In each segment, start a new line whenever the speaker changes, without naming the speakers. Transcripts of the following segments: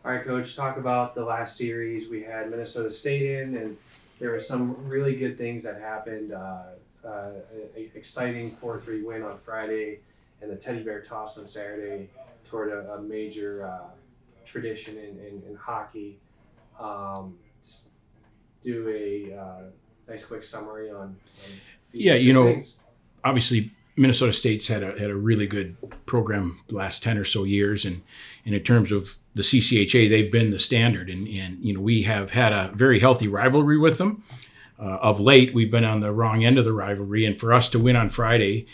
All right, Coach, talk about the last series. We had Minnesota State in, and there were some really good things that happened. Exciting 4-3 win on Friday, and the Teddy Bear toss on Saturday toward a major tradition in hockey. Just do a nice quick summary on
Yeah,
these good things.
obviously Minnesota State's had a really good program the last 10 or so years, and in terms of the CCHA, they've been the standard, and we have had a very healthy rivalry with them. Of late, we've been on the wrong end of the rivalry, and for us to win on Friday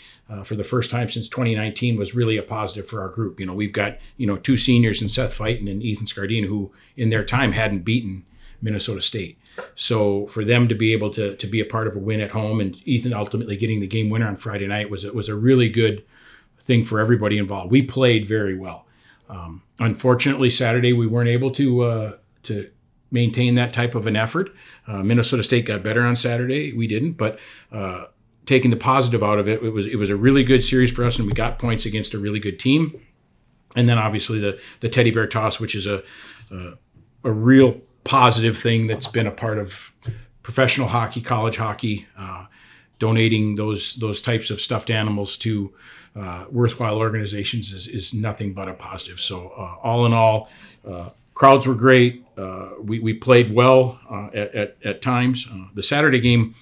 for the first time since 2019 was really a positive for our group. We've got two seniors in Seth Fighton and Ethan Scardine who, in their time, hadn't beaten Minnesota State. So for them to be able to be a part of a win at home, and Ethan ultimately getting the game winner on Friday night was a really good thing for everybody involved. We played very well. Unfortunately, Saturday we weren't able to maintain that type of an effort. Minnesota State got better on Saturday. We didn't, but taking the positive out of it, it was a really good series for us, and we got points against a really good team. And then obviously the Teddy Bear toss, which is a real positive thing that's been a part of professional hockey, college hockey, donating those types of stuffed animals to worthwhile organizations is nothing but a positive. So all in all, crowds were great. We played well at times. The Saturday game,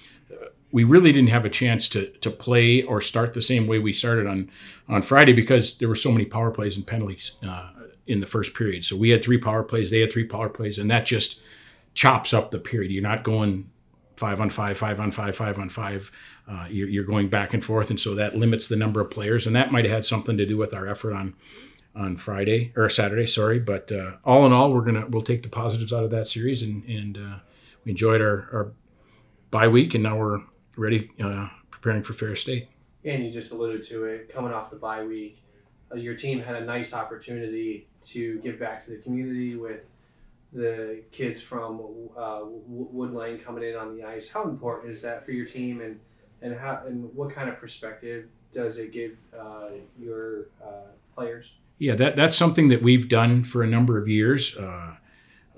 we really didn't have a chance to play or start the same way we started on Friday because there were so many power plays and penalties in the first period. So we had 3 power plays, they had 3 power plays, and that just chops up the period. You're not going 5-on-5, 5-on-5, 5-on-5. You're going back and forth, and so that limits the number of players, and that might have had something to do with our effort on Friday or Saturday. Sorry, but all in all, we'll take the positives out of that series, and we enjoyed our bye week, and now we're ready preparing for Ferris State.
And you just alluded to it, coming off the bye week, your team had a nice opportunity to give back to the community with the kids from Wood Lane coming in on the ice. How important is that for your team, and what kind of perspective does it give your players?
Yeah, that's something that we've done for a number of years,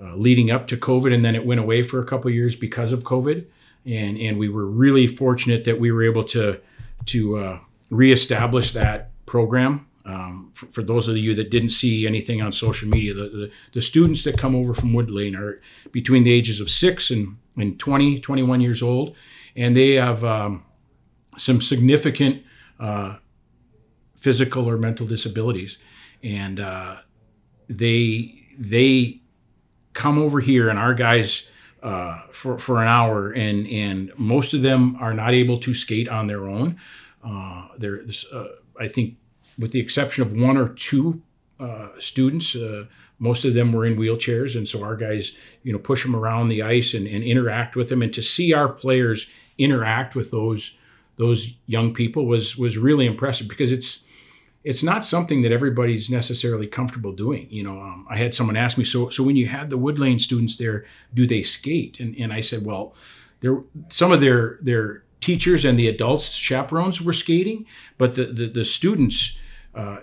leading up to COVID, and then it went away for a couple of years because of COVID, and we were really fortunate that we were able to reestablish that program. For those of you that didn't see anything on social media, the students that come over from Wood Lane are between the ages of 6 and 20, 21 years old, and they have some significant physical or mental disabilities, and they come over here, and our guys for an hour, and most of them are not able to skate on their own. I think, with the exception of 1 or 2 students, most of them were in wheelchairs, and so our guys, push them around the ice and interact with them, and to see our players interact with those young people was really impressive, because it's not something that everybody's necessarily comfortable doing. I had someone ask me, so when you had the Wood Lane students there, do they skate? And I said, well, some of their teachers and the adults, chaperones, were skating, but the students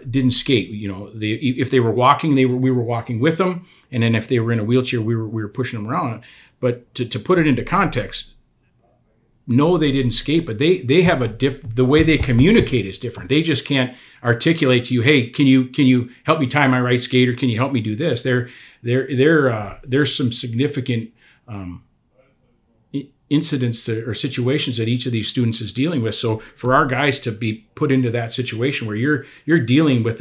didn't skate. If they were walking, we were walking with them, and then if they were in a wheelchair, we were pushing them around. But to put it into context, no, they didn't skate, but they have the way they communicate is different. They just can't articulate to you, hey, can you help me tie my right skate, or can you help me do this? There's some significant incidents or situations that each of these students is dealing with. So for our guys to be put into that situation where you're dealing with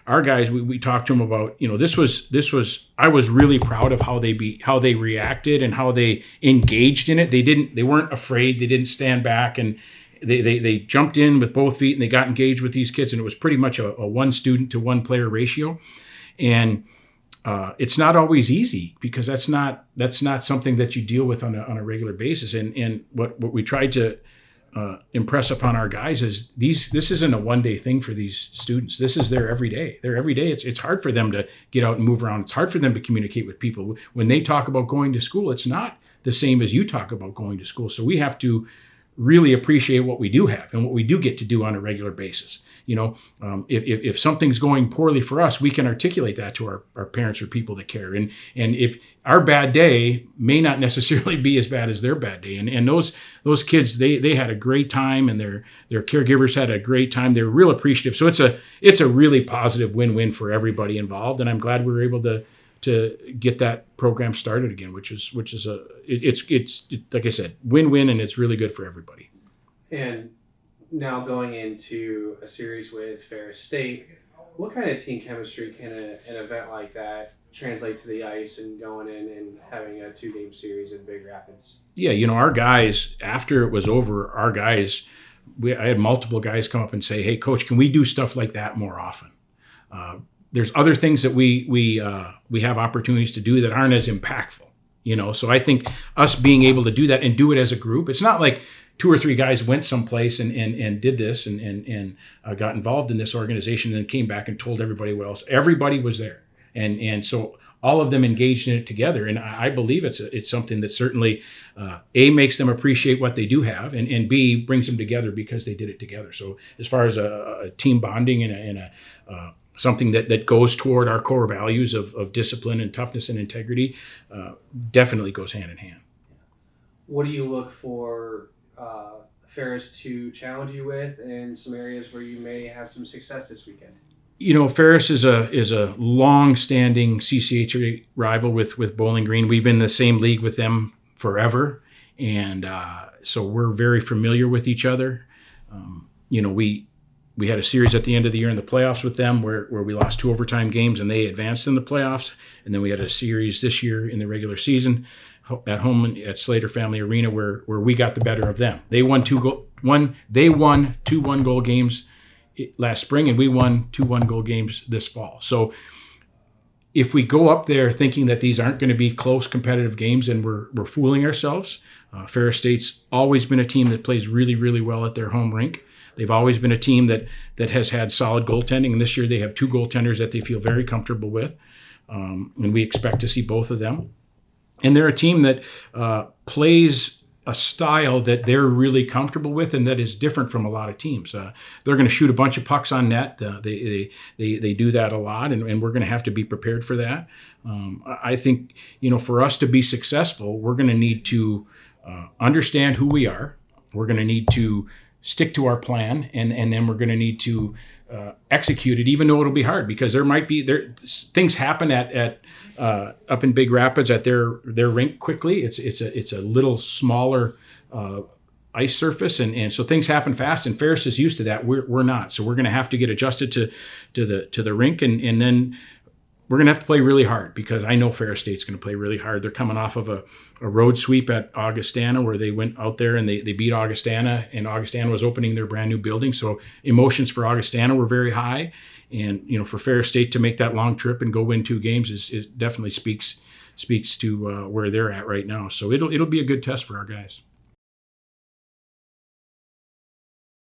our guys, we talked to them about, this was, I was really proud of how they reacted and how they engaged in it. They weren't afraid. They didn't stand back, and they jumped in with both feet, and they got engaged with these kids. And it was pretty much a 1 student to 1 player ratio. And it's not always easy, because that's not something that you deal with on a regular basis. And what we tried to impress upon our guys is this isn't a one-day thing for these students. This is their every day. It's hard for them to get out and move around. It's hard for them to communicate with people. When they talk about going to school, it's not the same as you talk about going to school. So we have to really appreciate what we do have and what we do get to do on a regular basis. If something's going poorly for us, we can articulate that to our parents or people that care. And if our bad day may not necessarily be as bad as their bad day, and those kids, they had a great time, and their caregivers had a great time. They were real appreciative. So it's a really positive win-win for everybody involved. And I'm glad we were able to get that program started again, which is it's like I said, win-win, and it's really good for everybody.
And now going into a series with Ferris State, what kind of team chemistry can an event like that translate to the ice and going in and having a 2-game series in Big Rapids?
Yeah, our guys, after it was over, I had multiple guys come up and say, "Hey, Coach, can we do stuff like that more often?" There's other things that we have opportunities to do that aren't as impactful, So I think us being able to do that and do it as a group, it's not like 2 or 3 guys went someplace and did this and got involved in this organization and then came back and told everybody what else. Everybody was there, and so all of them engaged in it together. And I believe it's something that certainly A, makes them appreciate what they do have, and B, brings them together because they did it together. So as far as a team bonding and a something that goes toward our core values of discipline and toughness and integrity, definitely goes hand in hand.
What do you look for Ferris to challenge you with, and some areas where you may have some success this weekend?
Ferris is a long-standing CCHA rival with Bowling Green. We've been in the same league with them forever, and so we're very familiar with each other. We had a series at the end of the year in the playoffs with them where we lost 2 overtime games and they advanced in the playoffs. And then we had a series this year in the regular season at home at Slater Family Arena where we got the better of them. They won 2 1-goal games last spring, and we won 2 1-goal games this fall. So if we go up there thinking that these aren't going to be close competitive games, and we're fooling ourselves. Ferris State's always been a team that plays really, really well at their home rink. They've always been a team that has had solid goaltending, and this year they have 2 goaltenders that they feel very comfortable with, and we expect to see both of them. And they're a team that plays a style that they're really comfortable with and that is different from a lot of teams. They're going to shoot a bunch of pucks on net. They do that a lot, and we're going to have to be prepared for that. I think, for us to be successful, we're going to need to understand who we are. We're going to need to stick to our plan, and then we're going to need to execute it, even though it'll be hard, because things happen at up in Big Rapids at their rink quickly. It's a little smaller ice surface, and so things happen fast. And Ferris is used to that. We're not, so we're going to have to get adjusted to the rink, and then we're going to have to play really hard, because I know Ferris State's going to play really hard. They're coming off of a road sweep at Augustana, where they went out there and they beat Augustana, and Augustana was opening their brand new building. So emotions for Augustana were very high. And, for Ferris State to make that long trip and go win 2 games is definitely speaks to where they're at right now. So it'll be a good test for our guys.